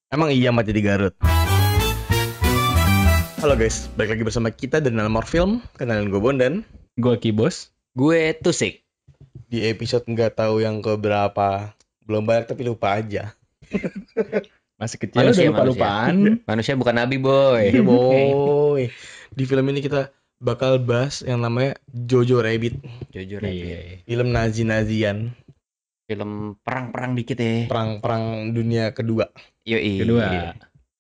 Emang iya mati di Garut. Halo guys, balik lagi bersama kita dari Nalamar Film. Kenalin gue Bondan. Gue Kibos. Gue Tusik. Di episode nggak tahu yang keberapa, belum banyak tapi lupa aja. Masih kecil udah lupa-lupaan. Manusia bukan nabi, boy. Iya boy. Di film ini kita bakal bahas yang namanya Jojo Rabbit. Jujur Iya. Film Nazi-Nazian, Film perang-perang dikit ya. perang dunia kedua. Yoi. Kedua.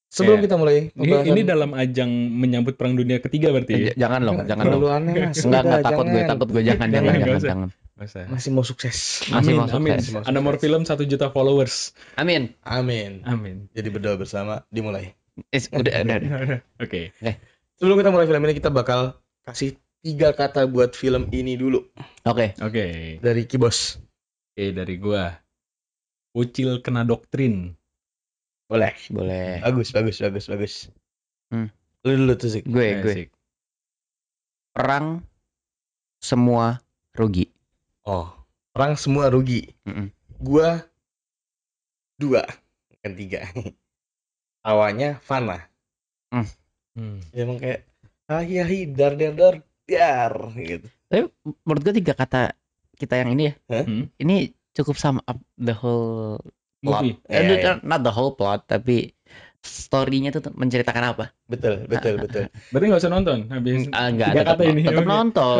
Sebelum Kayak- kita mulai Ini dalam ajang menyambut perang dunia ketiga berarti. Jangan dong, jangan terlalu dong. aneh mas. Enggak Udah, takut gue, jangan. takut gue jangan. Nggak usah. Jangan. Masa. Masih mau sukses. Masih mau Amin. sukses. Anamor Film 1 juta followers. Amin. Amin. Amin. Jadi berdoa bersama, dimulai. Udah. Oke. Sebelum kita mulai film ini, kita bakal kasih 3 kata buat film ini dulu. Oke. Oke. Dari Kibos. Oke, dari gua. Ucil kena doktrin. Boleh. Boleh. Bagus. Hmm. Lu dulu tuh sih. Gue. Asik. Perang semua rugi. Oh, perang semua rugi. Mm-mm. Gua 2, bukan 3. Awalnya Fana. Hmm. Ya, emang kayak hahi dar gitu. Tapi menurut gue 3 kata kita yang ini ya. Hmm. Ini cukup sum up the whole plot. Movie. Iya. Not the whole plot, tapi story-nya tuh menceritakan apa? Betul. Berarti nggak usah nonton habis. Enggak, 3 kata ini. tetap Oke. nonton.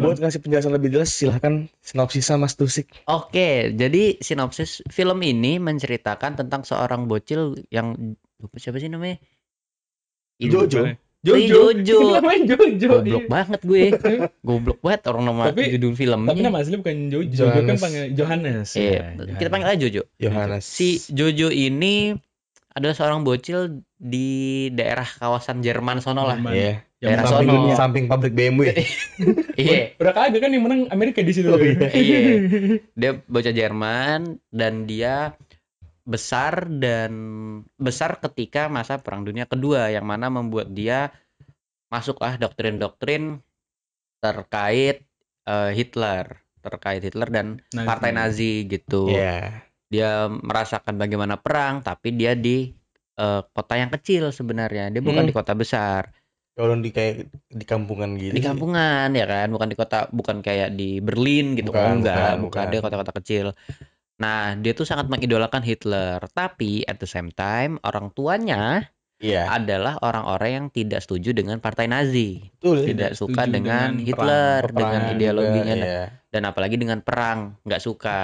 Buat ngasih penjelasan lebih jelas, silahkan sinopsisnya Mas Tusik. Oke, jadi sinopsis film ini menceritakan tentang seorang bocil yang lupa siapa sih namanya? Jojo. Jojo. Namanya Jojo. Goblok banget gue. Goblok banget orang nama Tapi- judul filmnya. Tapi nama asli bukan Jojo. Jojo kan Johannes. panggil Johannes. Iya, Ya, kita panggil aja Jojo. Yohanes. Si Jojo ini adalah seorang bocil di daerah kawasan Jerman sono lah. Jerman. Iya. Yang Daerah Samping, sono. samping pabrik BMW. Iya. Udah kagak kan yang menang Amerika di situ. Oh, iya. Iya. Dia bocah Jerman dan dia besar ketika masa Perang Dunia Kedua yang mana membuat dia masuklah doktrin-doktrin terkait Hitler dan partai Nazi gitu. Iya. Dia merasakan bagaimana perang, tapi dia di kota yang kecil sebenarnya. Dia bukan Hmm. di kota besar, Kalau di kayak di kampungan gitu. di kampungan ya kan, bukan di kota, bukan kayak di Berlin gitu. Bukan, Bukan. bukan. Dia kota-kota kecil. Nah, dia tuh sangat mengidolakan Hitler, tapi at the same time orang tuanya Iya. adalah orang-orang yang tidak setuju dengan partai Nazi, Betul. tidak suka setuju dengan dengan Hitler, perang. dengan Peperangan ideologinya, juga, iya. dan apalagi dengan perang, nggak suka.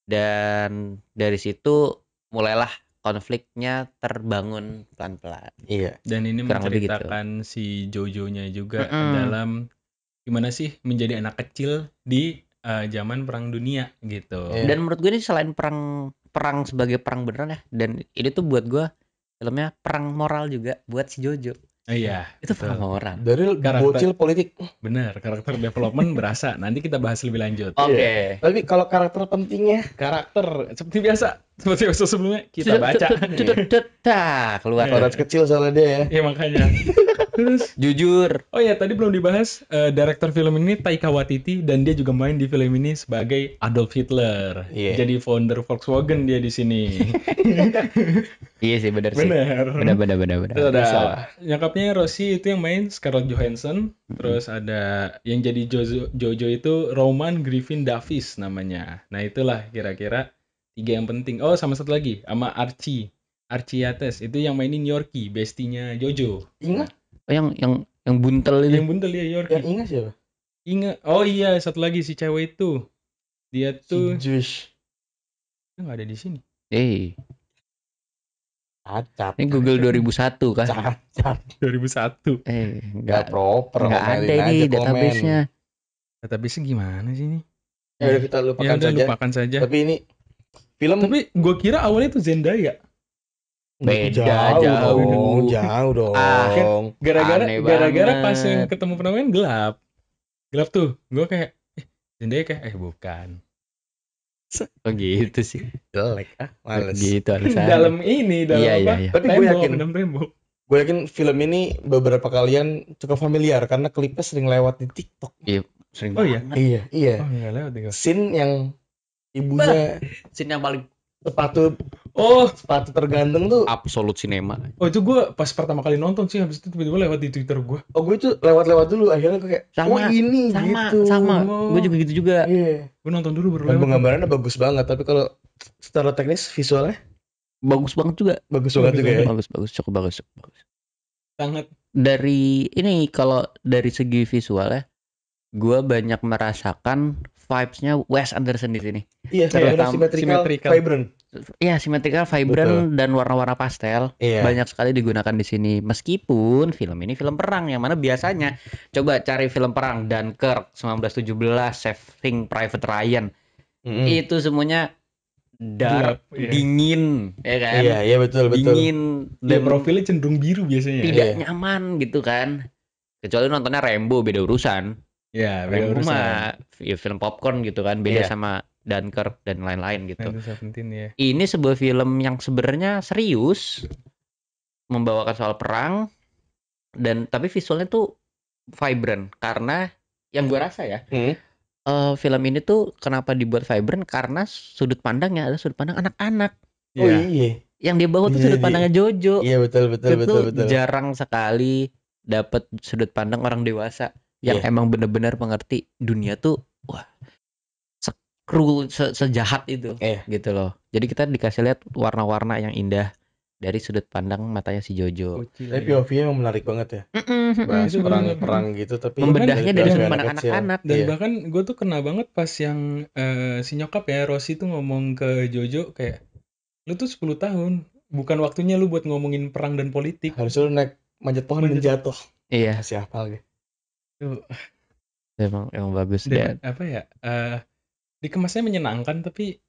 Dan dari situ mulailah konfliknya terbangun pelan-pelan. Iya. Dan ini Kurang lebih gitu. menceritakan si Jojo-nya juga Mm-mm. dalam gimana sih menjadi anak kecil di zaman Perang Dunia gitu. Iya. Dan menurut gue ini selain perang sebagai perang beneran ya, dan ini tuh buat gue filmnya perang moral juga buat si Jojo. Iya, Itu betul. perang moral. Dari Karakter. bocil politik. Bener, karakter development berasa. Nanti kita bahas lebih lanjut. Oke. Tapi kalau karakter pentingnya, Karakter seperti biasa sebelumnya kita baca. Keluar. orang kecil soalnya dia ya. Ya makanya. Terus, Jujur. oh ya tadi belum dibahas director film ini Taika Waititi dan dia juga main di film ini sebagai Adolf Hitler. Iya. Jadi founder Volkswagen dia di sini. Iya sih, bener sih. Bener. Bener. Terus ada Bisa lah. nyokapnya Rosie itu yang main Scarlett Johansson. Terus ada yang jadi Jojo itu Roman Griffin Davis namanya. Nah itulah kira-kira 3 yang penting. Oh sama satu lagi sama Archie Yates itu yang mainin Yorkie, bestinya Jojo. Ingat? Oh, yang buntel Yang itu. buntel ya Yang Yorkie. ingat siapa? Ingat. Oh iya satu lagi si cewek itu. Dia tuh Si Jush. nggak ada di sini. Cacat. Ini Google 2001 kan? Cacat. 2001. Nggak Enggak proper. enggak omelin ada aja nih komen. database-nya. Tapi gimana sih ini? Ya udah kita Ya lupakan udah saja. lupakan saja. Tapi ini film Tapi gue kira awalnya itu Zendaya. Beda, jauh jauh. dong, jauh dong. Ah, Gara-gara Aneh pas banget. yang ketemu pemain gelap tuh gue kayak Zendaya kayak bukan Oh gitu sih. Jelek males. Gitu alasannya. dalam Iya, apa iya. Tapi gue yakin, dalam tembok. gue yakin film ini beberapa kalian cukup familiar karena klipnya sering lewat di TikTok. Sering Oh iya? banget. Iya. Oh enggak lewat ya. Scene yang ibunya Scene yang paling sepatu Oh, Sepatu tergantung tuh. Absolute Cinema. oh itu gue pas pertama kali nonton sih, habis itu tiba-tiba lewat di Twitter gue. Oh gue tuh lewat-lewat dulu akhirnya gue kayak oh Sama, ini gitu. sama. Oh. Gue juga gitu juga. Iya. Gue nonton dulu baru Dan lewat. penggambarannya bagus banget tapi kalau secara teknis visualnya Bagus banget juga. bagus banget juga ya. Bagus, cukup bagus. Sangat. Dari ini kalau dari segi visual ya, gue banyak merasakan vibes-nya Wes Anderson di sini. Iya, Kayak benar symmetrical, symmetrical. vibrant. Iya, symmetrical, vibrant, dan warna-warna pastel. Iya. Banyak sekali digunakan di sini. Meskipun film ini film perang, yang mana biasanya coba cari film perang Dunkirk 1917, Saving Private Ryan. Mm-mm. Itu semuanya dark, Gelap, iya. dingin, ya kan? Iya betul. Dingin Dia dan profilnya cenderung biru biasanya. tidak Iya. nyaman gitu kan. Kecuali nontonnya Rambo, beda urusan. Ya, beda Rambo urusan. mah ya, film popcorn gitu kan, beda Iya. sama Dunkirk dan lain-lain gitu. 1917 ya. Ini sebuah film yang sebenarnya serius, membawakan soal perang, dan tapi visualnya tuh vibrant karena yang gue rasa ya, film ini tuh kenapa dibuat vibrant karena sudut pandangnya adalah sudut pandang anak-anak. Oh Iya. iya. Yang dia bawa tuh Iya, sudut pandangnya Jojo. Iya betul. Itu jarang sekali dapat sudut pandang orang dewasa yang Iya. emang benar-benar mengerti dunia tuh wah cruel, sejahat itu Iya. gitu loh. Jadi kita dikasih lihat warna-warna yang indah dari sudut pandang matanya si Jojo. Tapi POV-nya emang menarik banget ya. Bahas Itu bener. perang gitu tapi Membedahnya dari POV sudut anak pandang kecil. anak-anak. Dan Iya. bahkan gue tuh kena banget pas yang si nyokap ya, Rosie tuh ngomong ke Jojo kayak, lu tuh 10 tahun, bukan waktunya lu buat ngomongin perang dan politik. Harusnya lu naik manjat pohon dan jatuh. Iya, Masih hafal gitu. Tuh. emang bagus Dan dan apa ya, dikemasnya menyenangkan tapi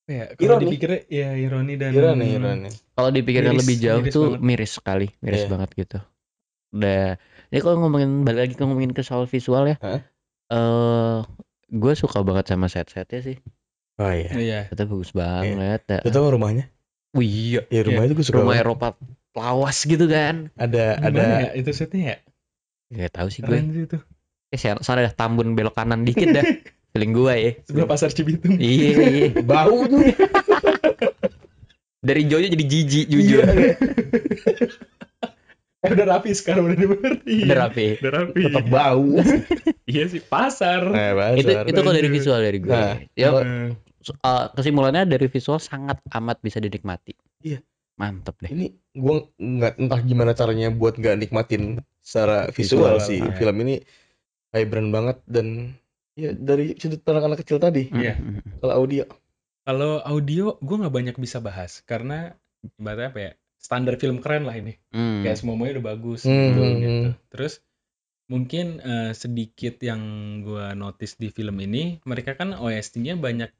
apa ya, kalau Ironi. dipikirnya ya ironi dan Ironi. kalau dipikirkan Miris, lebih jauh miris tuh banget. miris sekali, miris Iya. banget gitu. Udah, ini kalau balik lagi ngomongin ke soal visual ya, Hah? gue suka banget sama set-setnya sih. Oh iya. Iya. Setnya bagus banget. Lu tau rumahnya? Oh iya, Ya rumahnya tuh gue suka rumah banget. Eropa lawas gitu kan. Ada Gimana ya itu setnya ya? Gak tahu sih gue. Keren sih itu. Soalnya ada Tambun belok kanan dikit dah. Feeling gue ya. Sebelah pasar Cibitung. Iya. bau tuh. Dari Jojo jadi jijik jujur. Udah rapi sekarang, udah dimengerti. Udah rapi. Udah rapi. Tetap bau. Iya sih, pasar. Itu kalau dari visual dari gue. Nah, Ya, Eh, kesimpulannya dari visual sangat amat bisa dinikmati. Iya. Mantep deh. Ini gue nggak entah gimana caranya buat nggak nikmatin secara visual Visual, sih. ah. Film ini vibrant banget dan ya dari sudut pandang anak kecil tadi. Iya. Kalau audio Kalau audio gue nggak banyak bisa bahas karena ibaratnya apa ya, standar film keren lah ini. Kayak semuanya udah bagus gitu. Terus mungkin sedikit yang gue notice di film ini, mereka kan OST-nya banyak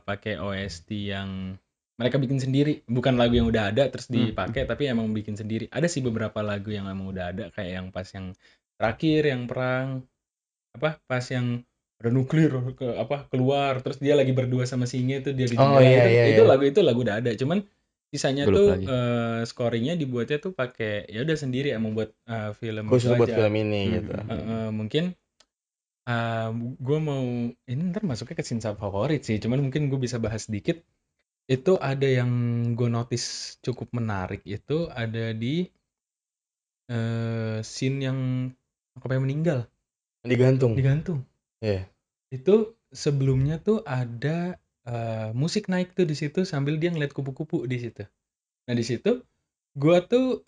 pakai OST yang mereka bikin sendiri, bukan lagu yang udah ada terus dipakai, tapi emang bikin sendiri. Ada sih beberapa lagu yang emang udah ada, kayak yang pas yang terakhir yang perang, apa pas yang ada nuklir keluar terus dia lagi berdua sama singa itu dia di Oh, jendela, iya, itu iya. lagu udah ada, cuman sisanya Gue tuh lupa lagi. scoringnya dibuatnya tuh pakai ya udah sendiri emang buat film khusus itu buat aja. film ini gitu. Mungkin gue mau ini ntar masuknya ke scene favorit sih, cuman mungkin gue bisa bahas sedikit. Itu ada yang gue notice cukup menarik, itu ada di scene yang apa yang meninggal Digantung. Iya. Itu sebelumnya tuh ada musik naik tuh di situ sambil dia ngeliat kupu-kupu di situ. Nah di situ gue tuh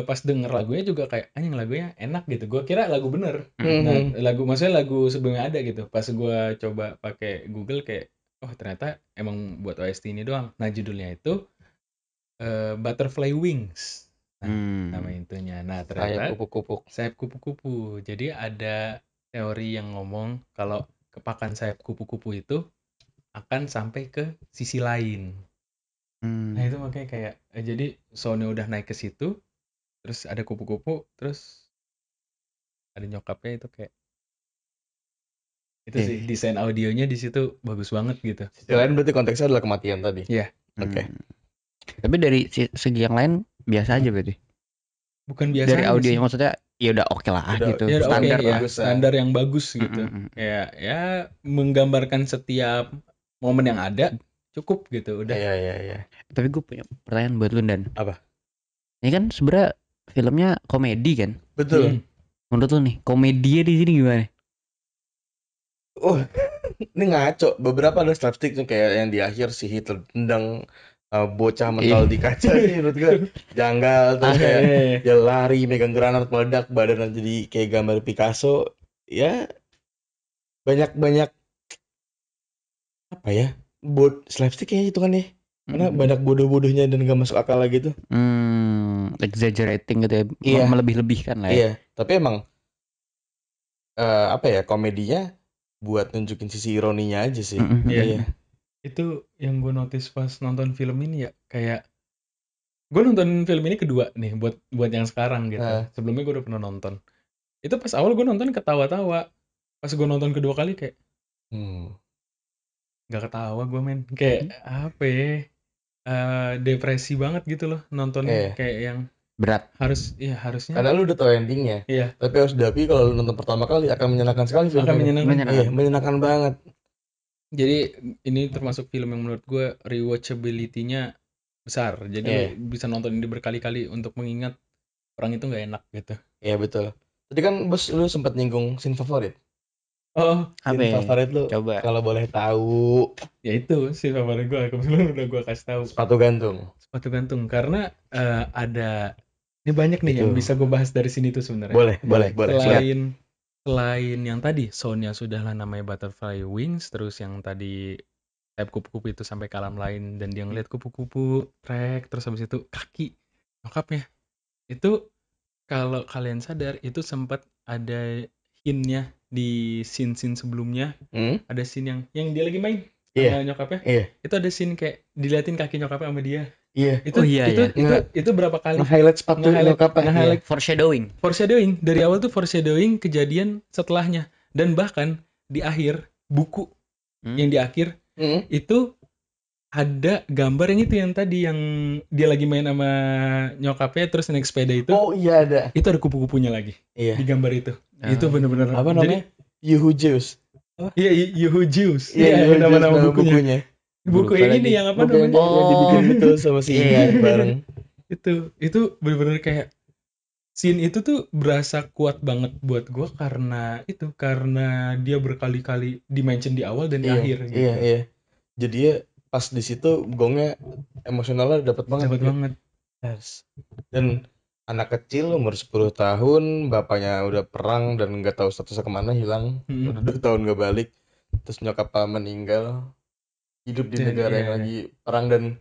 pas denger lagunya juga kayak anjing lagunya enak gitu. Gue kira lagu bener. Nah maksudnya lagu sebelumnya ada gitu. Pas gue coba pakai Google kayak oh ternyata emang buat OST ini doang. Nah judulnya itu Butterfly Wings. Nama intinya. Nah ternyata sayap kupu-kupu. Jadi ada teori yang ngomong kalau kepakan sayap kupu-kupu itu akan sampai ke sisi lain. Nah itu makanya kayak jadi soundnya udah naik ke situ, terus ada kupu-kupu, terus ada nyokapnya itu kayak itu sih desain audionya di situ bagus banget gitu. Selain berarti konteksnya adalah kematian tadi. Iya. Oke. Tapi dari segi yang lain biasa aja berarti. Bukan biasa Dari audionya sih. maksudnya ya udah oke lah gitu. Ya udah Standar oke, lah. ya, standar yang bagus gitu. Ya menggambarkan setiap momen yang ada cukup gitu udah. Iya. Tapi gue punya pertanyaan buat lu Dan. Apa? Ini kan sebenarnya filmnya komedi kan? Betul. Menurut lu nih, komedinya di sini gimana? Oh, ini ngaco. Beberapa ada slapstick tuh kayak yang di akhir si Hitler tendang bocah mental di kaca sih menurut gue janggal, terus kayak dia lari megang granat meledak badannya jadi kayak gambar Picasso. Ya banyak apa ya? Slapstick kayaknya itu kan ya. Karena banyak bodoh-bodohnya dan gak masuk akal lagi tuh. Exaggerating gitu ya, Iya. melebih-lebihkan lah ya. Iya, tapi emang apa ya, komedinya buat nunjukin sisi ironinya aja sih. Iya. Itu yang gue notice pas nonton film ini ya, kayak gue nonton film ini kedua nih buat yang sekarang gitu. Sebelumnya gue udah pernah nonton. Itu pas awal gue nonton ketawa-tawa. Pas gue nonton kedua kali kayak gak ketawa gue men. Kayak apa ya? Depresi banget gitu loh nontonnya. Kayak yang berat. harusnya. Karena lu udah tahu endingnya. Iya. Tapi harus diakui kalau lu nonton pertama kali akan menyenangkan sekali film Akan ini. menyenangkan. Iya, menyenangkan banget. Jadi ini termasuk film yang menurut gue rewatchability-nya besar. Jadi lu bisa nonton ini berkali-kali untuk mengingat orang itu nggak enak gitu. Iya betul. Tadi kan bos lu sempat nyinggung scene favorit. Oh, Scene favorit lu Coba. kalau boleh tahu. Ya itu scene favorit gue. Kebetulan udah gue kasih tahu. Sepatu gantung. Sepatu gantung karena ada ini banyak nih yang bisa gue bahas dari sini tuh sebenarnya. Boleh. Selain yang tadi soundnya sudahlah namanya Butterfly Wings, terus yang tadi sayap kupu-kupu itu sampai ke alam lain dan dia ngeliat kupu-kupu trek, terus habis itu kaki nyokapnya itu, kalau kalian sadar itu sempat ada hint-nya di scene sebelumnya. Ada scene yang dia lagi main sama nyokapnya. Itu ada scene kayak diliatin kaki nyokapnya sama dia. Itu berapa kali Nge-highlight sepatu nyokapnya. Nge-highlight Foreshadowing. Dari awal tuh foreshadowing kejadian setelahnya. Dan bahkan di akhir buku yang di akhir itu ada gambar yang itu yang tadi yang dia lagi main sama nyokapnya terus naik sepeda itu. Oh iya ada. Itu ada kupu-kupunya lagi. Iya. Di gambar itu. Itu benar-benar apa namanya? Yuhu-Juice. Iya, Yuhu-Juice. Iya, nama bukunya. Buku yang ini yang apa namanya? Yang dibikin itu sama si bareng. Itu benar-benar kayak scene itu tuh berasa kuat banget buat gue karena dia berkali-kali di-mention di awal dan di akhir gitu. Iya. Jadi ya pas di situ gongnya emosionalnya dapat banget. Yes. Dan anak kecil umur 10 tahun, bapaknya udah perang dan nggak tahu statusnya kemana, hilang. Udah 2 tahun nggak balik. Terus nyokapnya meninggal. Hidup di negara yang lagi perang dan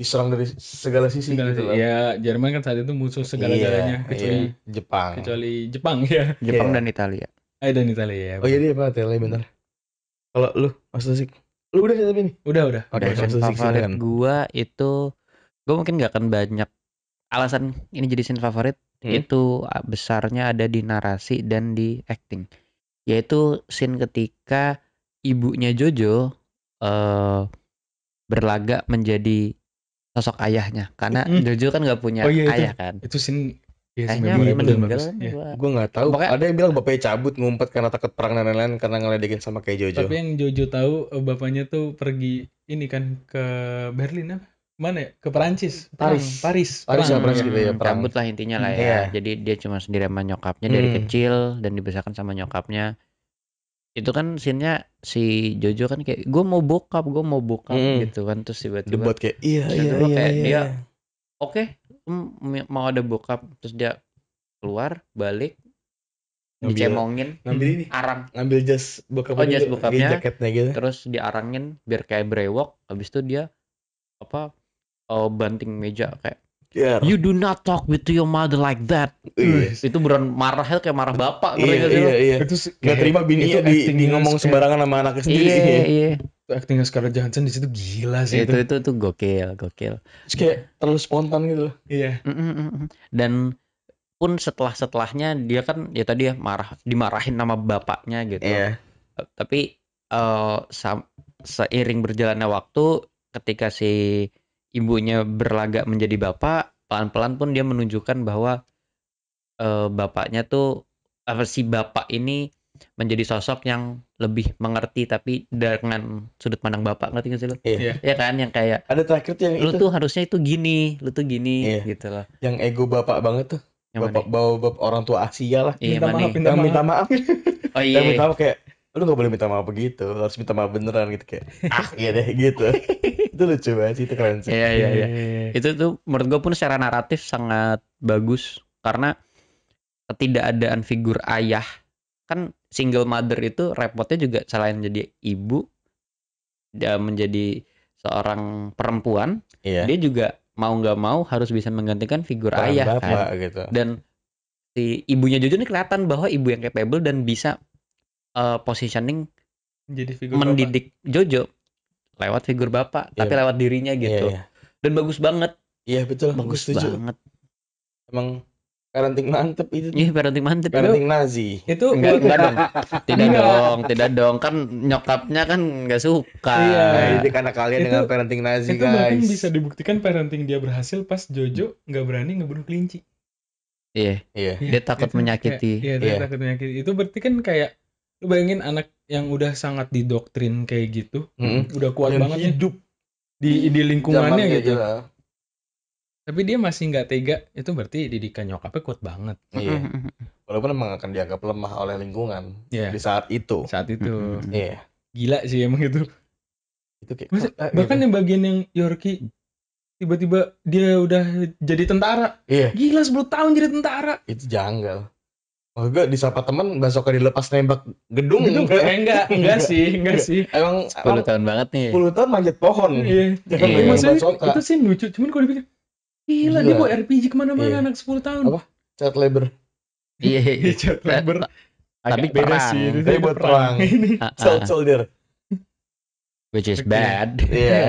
diserang dari segala sisi gitu loh. Ya, Jerman kan saat itu musuh segala-galanya kecuali Jepang ya. Jepang dan Italia. Dan Italia ya. Oh iya dia apa Italia bentar. Kalau lu Mas Tasik, lu udah tapi ini? Udah. Scene favorit gua itu, gua mungkin gak akan banyak alasan ini jadi scene favorit. Itu besarnya ada di narasi dan di acting. Yaitu scene ketika ibunya Jojo berlaga menjadi sosok ayahnya, karena Jojo kan nggak punya ayah kan. Itu scene ayahnya meninggal. Gue nggak tahu. Ada yang bilang bapaknya cabut ngumpet karena takut perang dan lain-lain karena ngeledekin sama kayak Jojo. Tapi yang Jojo tahu bapaknya tuh pergi ini kan ke Berlin apa? Mana ya? Ke Perancis. Paris gitu ya. Cabut lah intinya lah ya. Jadi dia cuma sendiri sama nyokapnya dari kecil dan dibesarkan sama nyokapnya. Itu kan scene-nya si Jojo kan kayak gue mau bokap gitu kan, terus tiba-tiba buat kayak iya. Dia oke, mau ada bokap, terus dia keluar balik dicemongin, ngambil jas bokapnya, jaketnya gitu, terus diarangin biar kayak brewok. Habis itu dia banting meja kayak you do not talk with your mother like that. Itu beneran marah kayak marah bapak. Iya. Itu nggak terima bininya di ngomong sembarangan sama anaknya sendiri. Iya. Actingnya Scarlett Johansson di situ gila sih. Itu gokil. Terus kayak terlalu spontan gitu. Iya. Dan pun setelahnya dia kan ya tadi ya dimarahin sama bapaknya gitu. Iya. Tapi seiring berjalannya waktu, ketika si ibunya berlagak menjadi bapak, pelan-pelan pun dia menunjukkan bahwa bapaknya tuh si bapak ini menjadi sosok yang lebih mengerti tapi dengan sudut pandang bapak, ngerti nggak sih lu? Iya. Ya kan, yang kayak Ada terakhir tuh yang lu itu tuh harusnya itu gini, lu tuh gini Iya. gitu loh. yang ego bapak banget tuh. Yang Bapak bawa orang tua Asia lah. Iya, Minta mana maaf, nih? minta Yang maaf. minta maaf. Oh Yang minta iya. maaf kayak lu gak boleh minta maaf begitu, lu harus minta maaf beneran gitu kayak iya deh gitu. Itu lucu banget sih, itu keren sih. Iya, iya, iya. Itu tuh menurut gue pun secara naratif sangat bagus karena ketidakadaan figur ayah, kan single mother itu repotnya juga selain jadi ibu, dia menjadi seorang perempuan, Iya. dia juga mau nggak mau harus bisa menggantikan figur Peran ayah bapak kan. gitu. Dan si ibunya Jojo ini kelihatan bahwa ibu yang capable dan bisa positioning Jadi figur mendidik Jojo lewat figur bapak, tapi Iya. lewat dirinya gitu. Iya, iya. Dan bagus banget, Iya betul, gue bagus setuju. banget. Emang parenting mantep itu. Iya, parenting mantep. Parenting Nazi. Itu Enggak dong. Tidak Enggak. dong, tidak dong. Kan nyokapnya kan nggak suka. Iya. Nah, ini karena kalian Itu- dengan parenting Nazi, itu bahkan guys. bisa dibuktikan parenting dia berhasil pas Jojo nggak berani ngebunuh kelinci. Iya, Iya. dia takut Itu menyakiti. kayak- Iya, dia Iya. takut menyakiti. Itu berarti kan kayak lu bayangin anak yang udah sangat didoktrin kayak gitu, udah kuat Yang banget nih hidup di lingkungannya zaman kayak gitu. gitu. Tapi dia masih nggak tega, itu berarti didikan nyokapnya kuat banget Iya. Walaupun emang akan dianggap lemah oleh lingkungan Iya. di saat itu. saat itu. Iya. Gila sih emang itu. Itu kayak Bahkan yang bagian yang Yorkie tiba-tiba dia udah jadi tentara. Iya, Gila 10 tahun jadi tentara. itu janggal. Maksud gue disapa teman besoknya dilepas nembak gedung. Enggak sih. Emang 10 tahun banget nih. 10 tahun manjat pohon. Iya. Jangan Iya. bayangin Maksudnya basoka. itu sih lucu, cuman kalau dipikir gila, Gila. dia bawa RPG kemana-mana Iya. anak 10 tahun. Apa? Child labor. Iya. Iya, Chat Labor. Tapi Agak beda perang. sih, itu Tapi ada buat perang. Ini. Child soldier. Which is Oke. bad. Iya.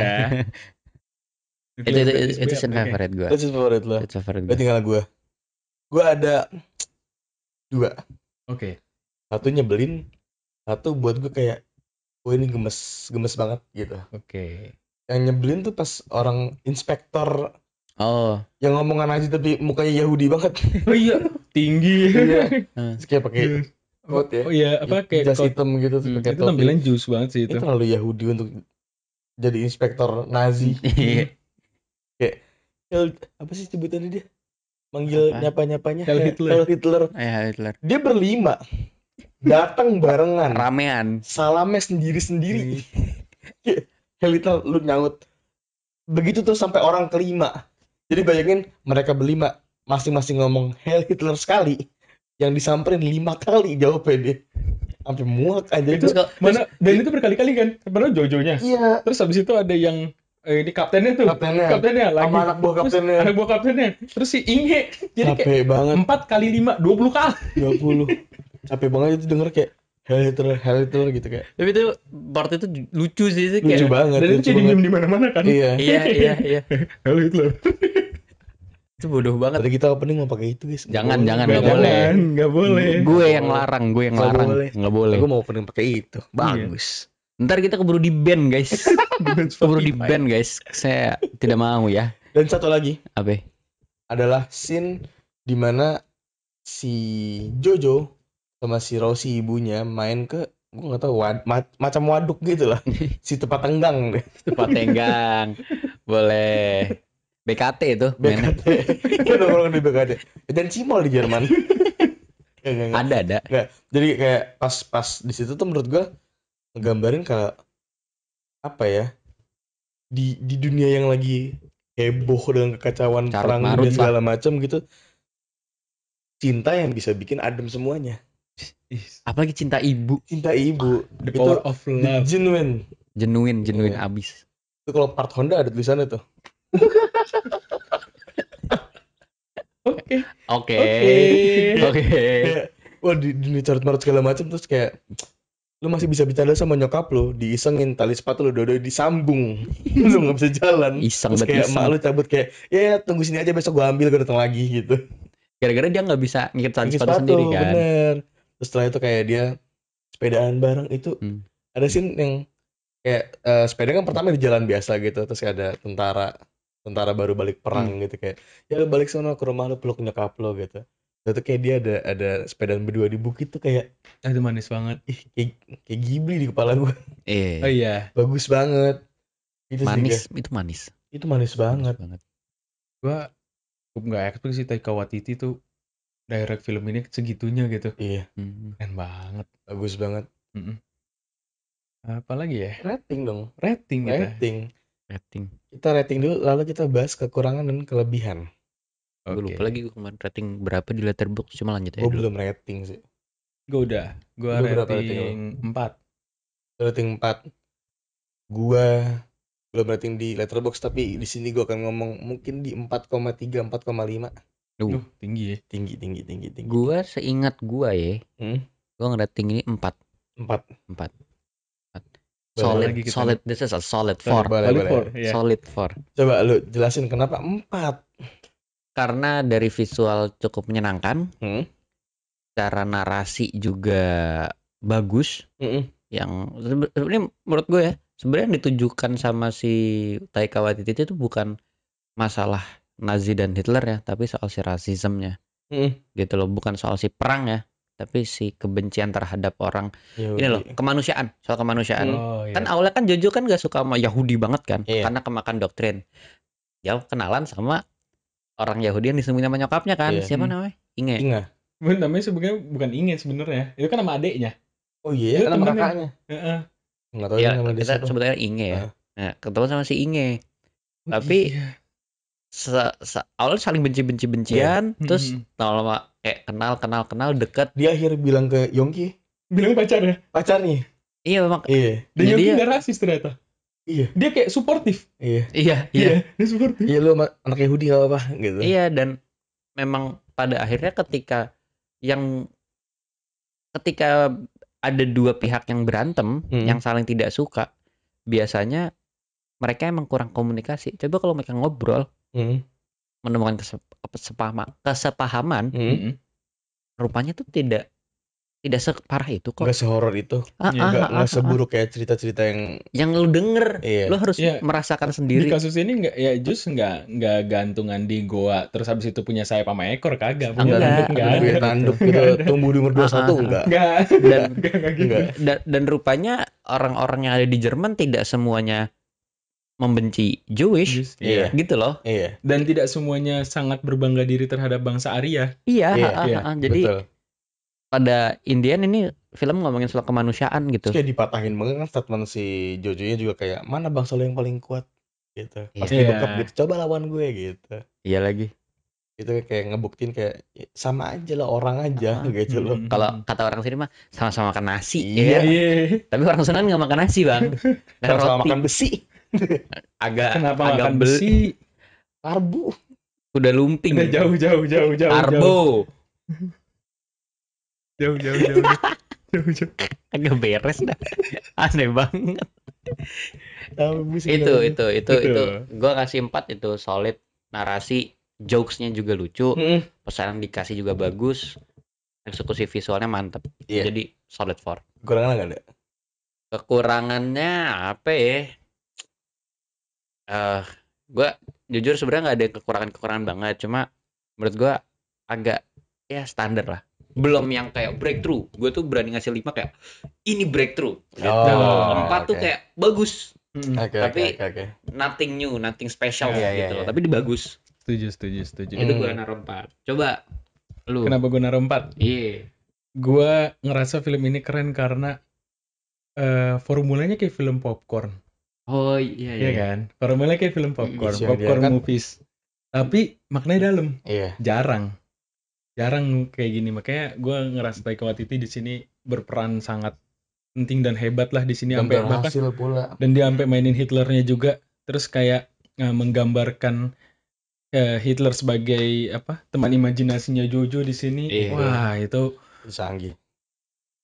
Itu scene Oke. favorit gue. Itu favorit lo. Itu favorit Berarti gue. tinggal gue. Gue ada 2. Oke. Satu nyebelin, satu buat gue kayak gue ini gemes banget gitu. Oke. Yang nyebelin tuh pas orang inspektor Oh, yang ngomongan aja tapi mukanya Yahudi banget. Oh iya, tinggi. Iya. Terus kayak pakai coat ya. Oh iya, apa kayak jas coat. hitam gitu terus pakai Itu topi. tampilan jus banget sih Itu itu. terlalu Yahudi untuk jadi inspektor Nazi. iya. Apa sih sebutannya dia? Manggil Apa? nyapa-nyapanya Heil Hitler. Heil Hitler. Hitler. Dia berlima. Datang barengan. Ramean. Salamnya sendiri-sendiri. Heil Hitler lu nyaut. Begitu tuh sampai orang kelima. Jadi bayangin mereka berlima masing-masing ngomong Heil Hitler sekali. Yang disamperin 5 kali jawabnya dia. Sampai muak aja Itu itu. mana dan itu berkali-kali kan. Padahal Jojonya. Iya. Terus habis itu ada yang ini kaptennya tuh. Kaptennya. lagi. Sama anak buah Terus kaptennya. anak buah kaptennya. Terus si Inge. Jadi kayak Capek banget. 4 kali 5, 20 kali. 20. Capek banget itu denger kayak Heil Hitler gitu kayak. Tapi itu part itu lucu sih Lucu kayak. banget. Dan itu lucu jadi banget. meme di mana-mana kan. Iya. Iya. Heil Hitler. Itu bodoh banget. Tadi kita opening mau pakai itu guys. Jangan, nggak Nggak boleh. Gue yang larang, Nggak boleh. Nggak boleh. Gue mau opening pakai itu. Bagus. Ntar kita keburu di ban guys. Keburu di ban guys. Saya tidak mau ya. Dan satu lagi Apa? adalah scene dimana si Jojo sama si Rosie ibunya main ke gue nggak tahu macam waduk gitu lah. Si tempat tenggang deh. Tempat tenggang. Boleh. BKT itu. mainnya. BKT. Gue nongkrong di BKT. Dan Cimol di Jerman. Nggak. Ada. Nggak. Jadi kayak pas di situ tuh menurut gue ngegambarin kayak apa ya, di dunia yang lagi heboh dengan kekacauan Carut perang marut dan segala macam gitu, cinta yang bisa bikin adem semuanya. Apalagi cinta ibu. Cinta ibu The itu power of love. genuine. Genuine Iya. abis. Itu kalau part Honda ada tulisannya tuh. Oke. Oke. Kayak, wah di dunia carut marut segala macam terus kayak lu masih bisa bercanda sama nyokap lu, diisengin tali sepatu lu dua-dua disambung. Lu nggak bisa jalan. Iseng Terus banget kayak iseng. mak lu cabut kayak ya tunggu sini aja besok gua ambil gua datang lagi gitu. Gara-gara dia nggak bisa ngikut tali Bikin sepatu sendiri kan. bener. Terus setelah itu kayak dia sepedaan bareng itu ada scene yang kayak sepeda kan pertama di jalan biasa gitu, terus ada tentara baru balik perang gitu kayak ya lu balik sono ke rumah lu peluk nyokap lu gitu. Itu kayak dia ada sepedaan berdua di bukit tuh kayak Itu manis banget. kayak Ghibli di kepala gue. Oh iya, Bagus banget. Itu sih Manis, guys. itu manis. Itu manis banget. Gua cukup nggak expect sih Taika Waititi tuh direct film ini segitunya gitu. Iya, Keren banget. bagus banget. Apalagi ya? Rating dong. Rating kita. Rating. Kita rating dulu, lalu kita bahas kekurangan dan kelebihan. Gue lupa lagi gue kemarin rating berapa di Letterboxd, cuma lanjut aja Gue dulu. belum rating sih. Gue udah. Gue Lu berapa rating 4. Rating 4. Gua belum rating di Letterboxd, tapi di sini gua akan ngomong mungkin di 4,3, 4,5. Tinggi ya. Tinggi. Gua seingat gua ya. Gua ngerating ini 4. 4. Solid. This is a solid 4. Boleh. Yeah. Solid 4. Coba lu jelasin kenapa 4. Karena dari visual cukup menyenangkan. Cara narasi juga bagus. Yang sebenarnya menurut gue ya, sebenarnya yang ditujukan sama si Taika Waititi itu bukan masalah Nazi dan Hitler ya, tapi soal si rasismnya. Gitu loh, bukan soal si perang ya, tapi si kebencian terhadap orang. Ini loh, kemanusiaan, soal kemanusiaan. Kan awalnya kan Jojo kan gak suka sama Yahudi banget kan, karena kemakan doktrin. Dia kenalan sama orang Yahudi yang disembunyi sama nyokapnya kan. Siapa namanya? Inge. Namanya sebenarnya bukan Inge sebenarnya. Itu kan nama adeknya. Oh iya, nama kakaknya. Enggak tahu Ya, nama dia kita siapa. sebetulnya Inge ya. Nah, ketemu sama si Inge. Tapi awalnya saling benci-bencian, terus lama-lama kayak kenal dekat. Dia akhirnya bilang ke Yongki, bilang pacarnya. Iya memang. Dan Yongki nggak rasis ternyata. Iya. Dia kayak suportif. Iya. Dia suportif. Iya, lu anak Yahudi nggak apa-apa gitu. Iya, dan memang pada akhirnya ketika ada dua pihak yang berantem, yang saling tidak suka, biasanya mereka emang kurang komunikasi. Coba kalau mereka ngobrol, menemukan kesepahaman, rupanya tuh tidak separah itu kok. Nggak sehoror itu. Nggak seburuk kayak cerita-cerita yang lu denger. Lu harus merasakan sendiri. Di kasus ini nggak gantungan di goa terus habis itu punya sayap sama ekor, kagak. Enggak. Tanduk gitu tumbuh di umur 21 enggak. Dan rupanya orang-orang yang ada di Jerman tidak semuanya membenci Jewish. Gitu loh. Dan tidak semuanya sangat berbangga diri terhadap bangsa Arya. Jadi betul. Pada Indian ini film ngomongin soal kemanusiaan gitu. Terus kayak dipatahin banget kan statement si Jojo-nya juga kayak mana bangsa lo yang paling kuat gitu. Pasti bekap gitu, coba lawan gue gitu. Iya lagi. Itu kayak ngebuktiin kayak sama aja lah, orang aja gitu loh. Kalau kata orang sini mah sama-sama makan nasi. Iya. Tapi orang sana nggak makan nasi bang. Sama-sama makan besi. Kenapa makan besi? Karbu. Udah lumping. Udah jauh. Karbo. Jauh. Agak beres dah. Aneh banget. Itu gue kasih 4 itu solid, narasi, jokesnya juga lucu, pesan dikasih juga bagus, eksekusi visualnya mantep. Jadi solid 4. Kekurangannya nggak ada? Kekurangannya apa ya? Gue jujur sebenarnya nggak ada kekurangan banget, cuma menurut gue agak ya standar lah. Belum yang kayak breakthrough. Gue tuh berani ngasih 5 kayak ini breakthrough gitu. 4 tuh kayak bagus. Tapi nothing new, nothing special gitu loh. Tapi dia bagus. Setuju. Itu gue naruh 4. Coba lu. Kenapa gue naruh 4? Iya. Gue ngerasa film ini keren karena formulanya kayak film popcorn. Oh iya kan? Formulanya kayak film popcorn movies. Tapi maknanya dalam. Jarang kayak gini, makanya gue ngerasa Taika Waititi di sini berperan sangat penting dan hebat lah di sini, sampai bahkan dan dia sampai mainin Hitlernya juga, terus kayak menggambarkan Hitler sebagai teman imajinasinya Jojo di sini. Wah itu canggih.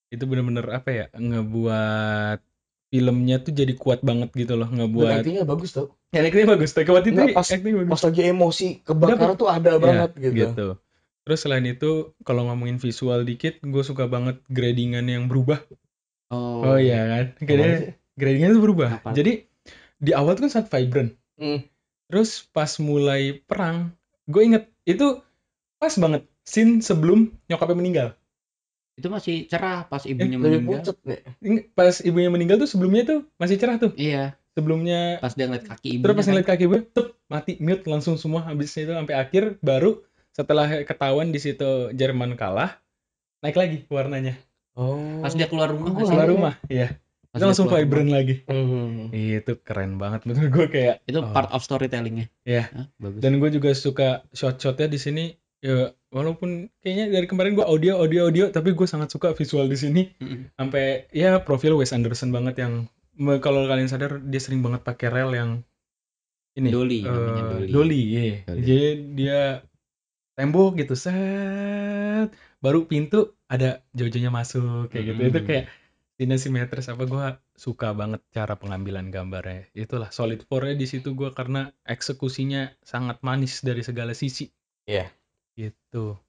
Itu benar-benar ngebuat filmnya tuh jadi kuat banget gitu loh, ngebuat. Actingnya bagus tuh. Actingnya bagus, Taika Waititi acting bagus. Pas lagi emosi kebakaran tuh ada banget gitu. Terus selain itu, kalau ngomongin visual dikit, gue suka banget gradingan yang berubah. Oh iya kan? Gradingan itu berubah. Jadi, di awal tuh kan sangat vibrant. Terus pas mulai perang, gue inget, itu pas banget. scene sebelum nyokapnya meninggal. Itu masih cerah pas ibunya Lebih meninggal. pucet nih. Pas ibunya meninggal tuh sebelumnya tuh masih cerah tuh. Iya, Sebelumnya pas dia ngeliat kaki terus ibunya pas ngeliat kaki ibunya, tup, mati mute langsung semua. Habisnya itu sampai akhir baru setelah ketahuan di situ Jerman kalah, naik lagi warnanya. Oh. Pas dia keluar rumah, Keluar rumah, iya. Pas Itu dia langsung keluar vibrant rumah. lagi. Itu keren banget menurut gue kayak. Itu part of storytellingnya. Iya. Bagus. Dan gue juga suka shot-shotnya di sini. Ya walaupun kayaknya dari kemarin gue audio, tapi gue sangat suka visual di sini. Sampai ya profil Wes Anderson banget yang kalau kalian sadar dia sering banget pakai rel yang ini. Dolly, namanya Dolly. Dolly, iya. Dolly. Jadi dia tembok gitu, set, baru pintu ada Jojo-nya masuk kayak gitu. Itu kayak simetris apa, gue suka banget cara pengambilan gambarnya. Itulah solid 4-nya di situ gue karena eksekusinya sangat manis dari segala sisi. Iya. Gitu.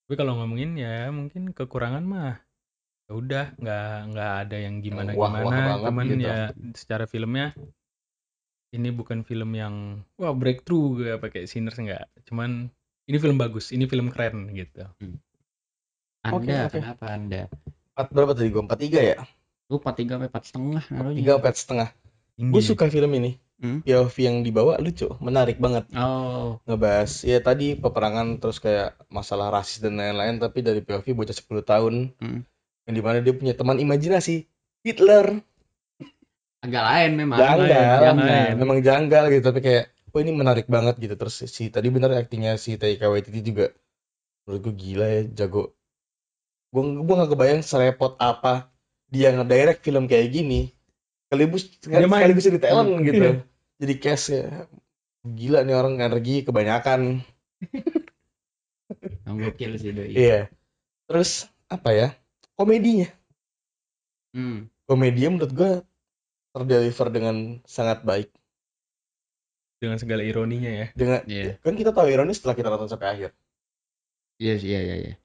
Tapi kalau ngomongin ya mungkin kekurangan mah ya udah nggak ada yang gimana Wah-wah banget cuman gitu. ya secara filmnya ini bukan film yang wah breakthrough kayak pakai Sinners, enggak. Cuman ini film bagus, ini film keren gitu. Anda, Oke. kenapa Anda? 4 berapa tadi gue? 43 ya? Lu 4,3 sampai 4,5 naruhnya. 3 4,5. Gue suka film ini. POV yang dibawa lucu, menarik banget. Oh. Ngebahas ya tadi peperangan terus kayak masalah rasis dan lain-lain, tapi dari POV bocah 10 tahun. Yang dimana dia punya teman imajinasi, Hitler. Agak lain memang. Janggal. Memang janggal gitu, tapi kayak oh ini menarik banget gitu. Terus si tadi bener aktingnya si Taika Waititi juga menurut gue gila ya, jago. Gue gak kebayang serepot apa dia ngedirect film kayak gini. Sekaligus jadi talent gitu. Jadi cast ya. Gila nih orang, energi kebanyakan. Gokil sih doi. Iya. Terus apa ya? Komedinya. Komedinya menurut gue terdeliver dengan sangat baik. Dengan segala ironinya ya. Kan kita tahu ironi setelah kita nonton sampai akhir. Iya.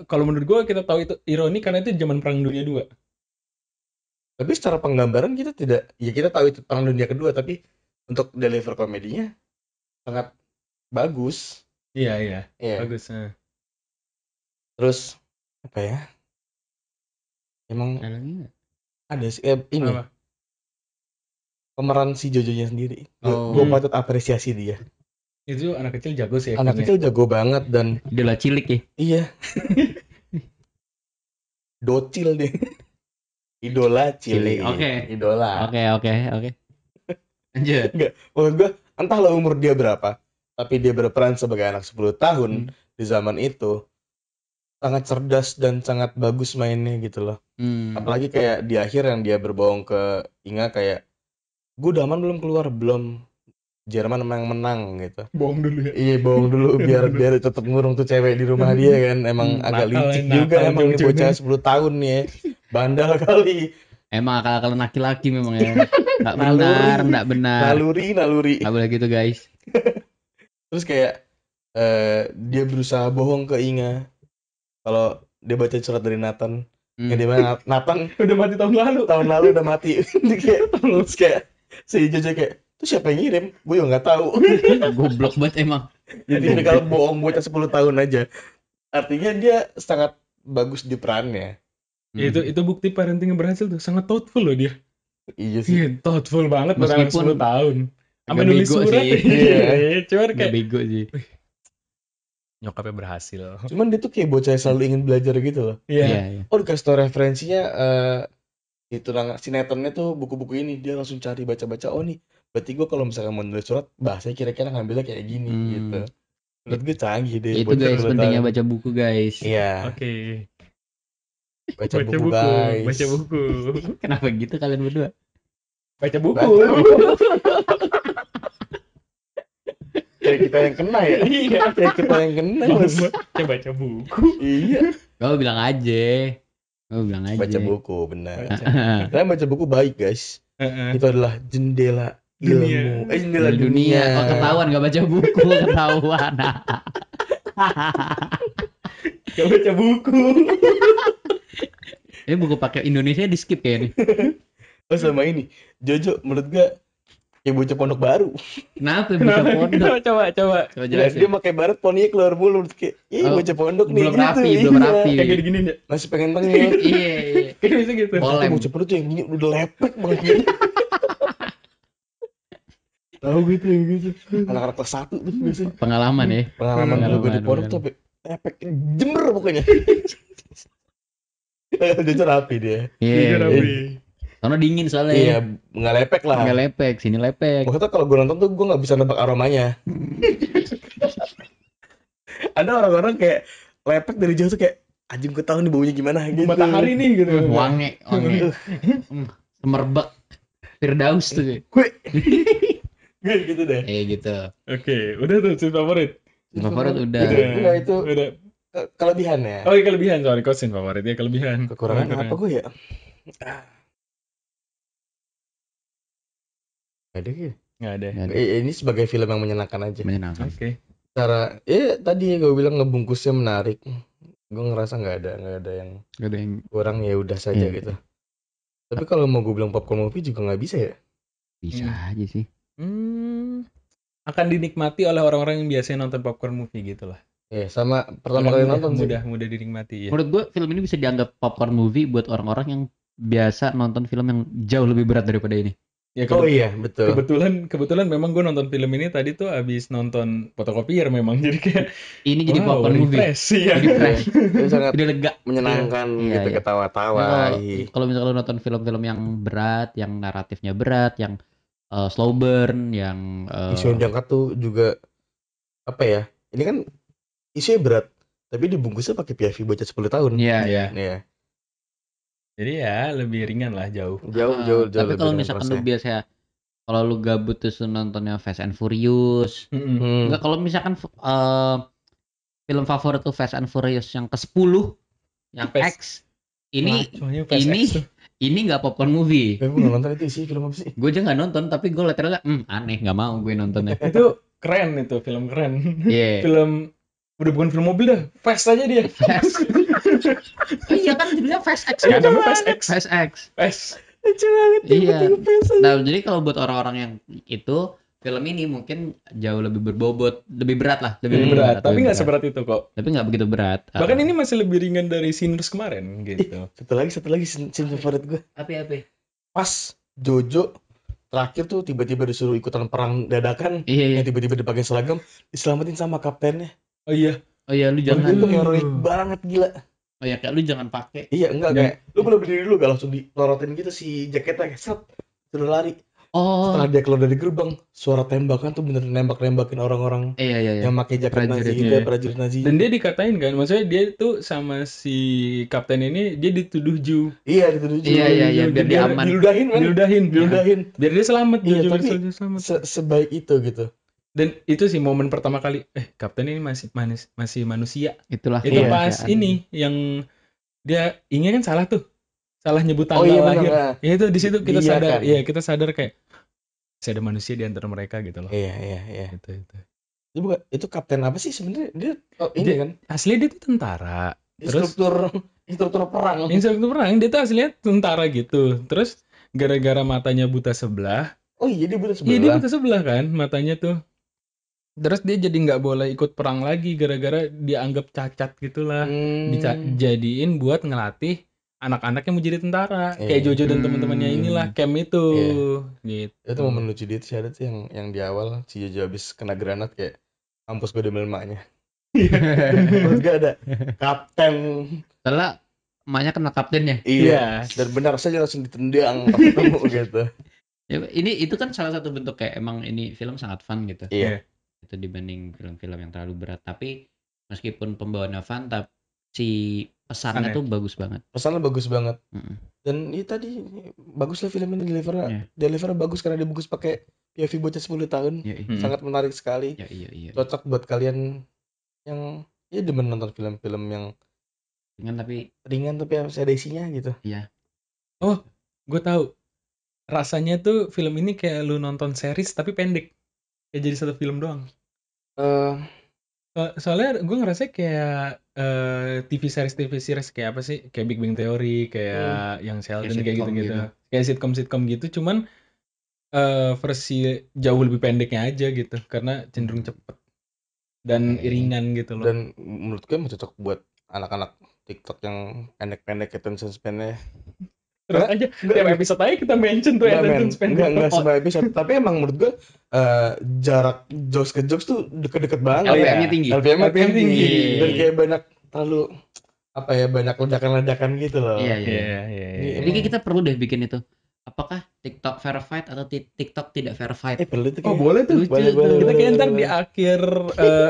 Kalau menurut gue kita tahu itu ironi karena itu zaman Perang Dunia II. Tapi secara penggambaran kita tidak, ya kita tahu itu Perang Dunia Kedua, tapi untuk deliver komedinya sangat bagus. Iya. Bagus. Terus apa ya? Emang ada sih ini. Apa? Pemeran si Jojo-nya sendiri. Gue patut apresiasi dia. Itu anak kecil jago sih. Anak kecil jago banget dan idola cilik ya. Iya. Docil deh. Idola cilik. Idola. Oke. Lanjut. Enggak, maksud gue entahlah umur dia berapa, tapi dia berperan sebagai anak 10 tahun di zaman itu. Sangat cerdas dan sangat bagus mainnya gitu loh. Apalagi kayak di akhir yang dia berbohong ke Inga kayak, gue udah aman belum keluar? Belum. Jerman emang menang gitu. Bohong dulu ya. Iya, bohong dulu biar tetap ngurung tuh cewek di rumah dia kan. Emang agak licik juga emang nih bocah 10 tahun nih ya. Bandel kali. Emang akal-akalan laki-laki memang ya. Enggak benar. Naluri. Enggak boleh gitu, guys. Terus kayak dia berusaha bohong ke Inga kalau dia baca surat dari Nathan. Yang dimana Nathan udah mati tahun lalu udah mati. Terus kayak si Jojo kayak, itu siapa yang ngirim? Gue juga nggak tahu. Goblok banget emang. Jadi kalau bohong bocah 10 tahun aja. Artinya dia sangat bagus di perannya. Itu bukti parenting yang berhasil tuh. Sangat thoughtful loh dia. Iya sih. Thoughtful banget pada anak 10 tahun. Sampai nulis bego surat. Iya. Cuman kayak bego sih. Nyokapnya berhasil. Cuman dia tuh kayak bocah yang selalu ingin belajar gitu loh. Iya. Oh, dikasih tau referensinya itu sinetronnya tuh buku-buku ini. Dia langsung cari baca-baca. Oh nih, berarti gue kalau misalkan mau nulis surat bahasanya kira-kira ngambilnya kayak gini gitu. Menurut gue canggih deh. Itu guys, pentingnya baca buku guys. Iya. Oke. Baca buku guys. Baca buku. Kenapa gitu kalian berdua? Baca buku. Kayak kita yang kena ya. Iya. Kayak kita yang kena. Coba baca buku. Iya. Kau bilang aja. Baca buku, benar. Karena baca buku baik guys. Itu adalah jendela ilmu. Jendela dunia. Oh, ketahuan gak baca buku, ketahuan. Gak baca buku. Ini buku pakai Indonesia di skip kayak nih. Oh sama ini, Jojo menurut gue Kayak bocah pondok baru. Kenapa bisa pondok? Coba Coba Dia jelasin. pakai baret poninya keluar mulu kayak, Oh, bocah pondok nih belum gitu. rapi, Iya. belum rapi. kayak gini ya. Masih pengen tengil. Iya, iya. Kayak bisa gitu. Oh. Itu Olem. bocah pondok tuh yang gini udah lepek banget gitu. Tahu gitu yang gitu. Anak-anak kelas 1 tuh biasanya. Pengalaman ya. Pengalaman dulu gue di pondok tuh sampai lepek jember pokoknya. Jujur rapi dia. Iya. Rapi. Karena dingin soalnya. Iya, nggak lepek lah. Nggak lepek, sini lepek. Maksudnya kalau gue nonton tuh gue nggak bisa nebak aromanya. Ada orang-orang kayak lepek dari jauh tuh kayak anjing gue tahu nih baunya gimana gitu. Matahari nih gitu. Wangi. Semerbak. Firdaus tuh. Gue gitu deh. Gitu. Oke, udah tuh scene favorit. Favorit udah. Enggak itu Udah. kelebihan ya. Oh, iya, kelebihan. Sorry, kok scene favoritnya kelebihan. Kekurangan apa gue ya? Gak ada gitu. Nggak ada. Ini sebagai film yang menyenangkan aja. Menyenangkan. Oke. Cara tadi gue bilang ngebungkusnya menarik. Gue ngerasa nggak ada yang Gak ada yang kurang, ya udah saja Iya. gitu. Tapi kalau mau gue bilang popcorn movie juga nggak bisa ya. bisa aja sih. Akan dinikmati oleh orang-orang yang biasanya nonton popcorn movie gitu lah. Ya sama pertama kali nonton sih. mudah dinikmati ya. Menurut gua film ini bisa dianggap popcorn movie buat orang-orang yang biasa nonton film yang jauh lebih berat daripada ini. Ya, Oh iya betul. kebetulan memang gue nonton film ini tadi tuh abis nonton fotokopier memang, jadi kayak Ini jadi popcorn movie. refresh, ya. Jadi fresh. Itu sangat Jadi lega. menyenangkan Iya, gitu iya. ketawa-tawa. Kalau misalnya lu nonton film-film yang berat, yang naratifnya berat, yang slow burn, yang Isu yang diangkat tuh juga apa ya? Ini kan isunya berat, tapi dibungkusnya pakai POV bocah 10 tahun. Iya. Iya. Jadi ya lebih ringan lah, jauh. Jauh Tapi lebih kalau dengan misalkan prosesnya. lu biasa kalau lu gabut terus lu nontonnya Fast and Furious. Enggak, kalau misalkan film favorit tuh Fast and Furious yang ke-10 yang X. Ini nggak popcorn movie. Gue nggak nonton itu isi film apa sih? Gue aja nggak nonton, tapi gue liat trailer, aneh, nggak mau gue nontonnya. Itu keren, itu film keren. Iya. Film udah bukan film mobil dah, fast aja dia. Fast. Iya kan judulnya Fast X Iya, kan? namanya Fast X. Fast X. Fast. Lucu banget. Iya. Nah, jadi kalau buat orang-orang yang itu, film ini mungkin jauh lebih berbobot, lebih berat lah, Lebih berat, tapi nggak seberat itu kok. Tapi nggak begitu berat. Bahkan ini masih lebih ringan dari Sinners kemarin gitu. Satu lagi scene favorit gue. Apa? Pas Jojo terakhir tuh tiba-tiba disuruh ikutan perang dadakan, Iya. yang tiba-tiba dipakai seragam, diselamatin sama kaptennya. Oh iya. Oh iya, lu jangan. Itu heroik banget gila. Oh iya, kayak lu jangan pakai. Iya enggak kayak lu boleh berdiri dulu gak langsung dilorotin gitu si jaketnya kayak set suruh lari. Oh. Setelah dia keluar dari gerbang, suara tembakan tuh bener nembak-nembakin orang-orang Iya. yang pakai jaket Nazi, Prajuritnya. prajurit Nazi. Dan dia dikatain kan, maksudnya dia tuh sama si kapten ini dia dituduh Jew. Iya dituduh juga. Iya, biar dia aman. Diludahin men. Diludahin. Biar dia selamat, Iya, Jojo tapi bisa selamat. sebaik itu gitu. Dan itu sih momen pertama kali, kapten ini masih manusia. Itulah. Itu Iya. pas ini yang dia ini kan salah nyebut tanggal iya, lahir. bener, Ya itu di situ kita Iya, sadar, kan? iya kita sadar kayak masih ada manusia di antara mereka gitu loh. Iya. Itu. Itu kapten apa sih sebenarnya? Dia ini kan Asli dia tuh tentara. Terus instruktur perang. instruktur perang, dia tuh aslinya tentara gitu. Terus gara-gara matanya buta sebelah. Oh iya dia buta Iya dia sebelah. buta sebelah kan matanya tuh. Terus dia jadi nggak boleh ikut perang lagi gara-gara dianggap cacat gitulah. Dijadiin buat ngelatih anak-anak yang mau jadi tentara. Iya. Kayak Jojo dan teman-temannya inilah camp itu. Gitu. Itu momen lucu dia sih ada tuh yang di awal si Jojo habis kena granat kayak mampus gue demi emaknya. Terus gak ada kapten. Setelah emaknya kena kaptennya. Iya. Dan benar saja langsung ditendang pas ketemu gitu. Ya, itu kan salah satu bentuk kayak emang ini film sangat fun gitu. Iya. Itu dibanding film-film yang terlalu berat. Tapi meskipun pembawaannya fun, tapi si pesannya tuh bagus banget. Pesannya bagus banget. Mm-mm. Dan ini tadi bagus lah film ini Iya. delivernya bagus karena dibungkus pakai POV bocah 10 tahun. Iya. Sangat menarik sekali. Iya. Cocok buat kalian yang demen nonton film-film yang Ringan tapi harus ada isinya gitu. Gue tahu. Rasanya tuh film ini kayak lu nonton series tapi pendek. Kayak jadi satu film doang. Soalnya gue ngerasa kayak TV series kayak apa sih? Kayak Big Bang Theory, kayak yang Sheldon Kayak kayak sitcom gitu-gitu. gitu. Kayak sitcom gitu, cuman versi jauh lebih pendeknya aja gitu, karena cenderung cepet dan iringan gitu loh. Dan menurut gue emang cocok buat anak-anak TikTok yang pendek-pendek attention span-nya. Terus aja tiap episode aja kita mention tuh attention span Enggak TikTok. semua episode, tapi emang menurut gue jarak jokes ke jokes tuh deket-deket banget. LPM-nya tinggi. LPM-nya LPM tinggi. tinggi. Dan kayak banyak terlalu apa ya, banyak ledakan-ledakan gitu loh. Iya. Iya. Jadi kita perlu deh bikin itu. Apakah TikTok verified atau TikTok tidak verified? Perlu tuh. Oh boleh tuh. Lucu Boleh, tuh. boleh. Kita kayak ntar di akhir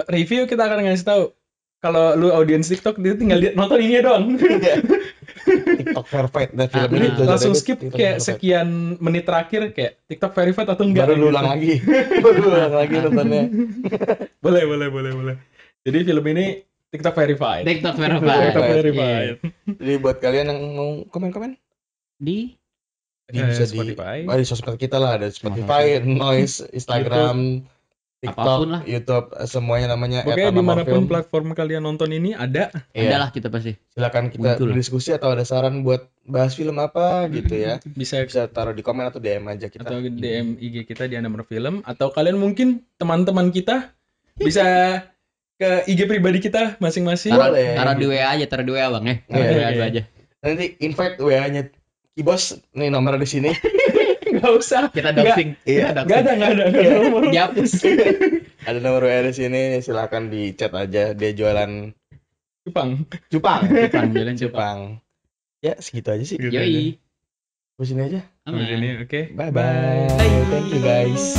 review kita akan ngasih tahu kalau lu audiens TikTok dia tinggal lihat nonton ini doang. TikTok verified dan film ini tuh Langsung jadi skip TikTok kayak verified. sekian menit terakhir kayak TikTok verified atau enggak. Baru lu gitu. ulang lagi. Baru lu ulang lagi nontonnya. Boleh. Jadi film ini TikTok verified. TikTok verified. TikTok Verified. verified. Jadi buat kalian yang mau komen-komen Di bisa Spotify. di sosmed kita lah, ada Spotify, Noise, Instagram, Apapun lah. TikTok, YouTube, semuanya namanya Pokoknya dimanapun @anamafilm. platform kalian nonton ini ada. Iya. adalah kita pasti. Silakan kita Muncul. berdiskusi atau ada saran buat bahas film apa gitu ya. Bisa Bisa taruh di komen atau DM aja kita. atau DM IG kita di Anda Film, atau kalian mungkin teman-teman kita bisa ke IG pribadi kita masing-masing. Boleh. Taruh di WA aja, taruh di WA Bang ya. Taruh di Iya. WA gua aja. Nanti invite WA-nya Kibos, nih nomor di sini. Nggak usah. Kita Nggak. doxing. Iya. Nggak ada. Dihapus. Ada nomor WA di sini, silakan di chat aja. Dia jualan Jepang. cupang. Jalan Cupang. Ya, segitu aja sih. Gitu Yoi. Di sini aja. Sampai Aman. sini, oke. Bye bye. Thank you guys.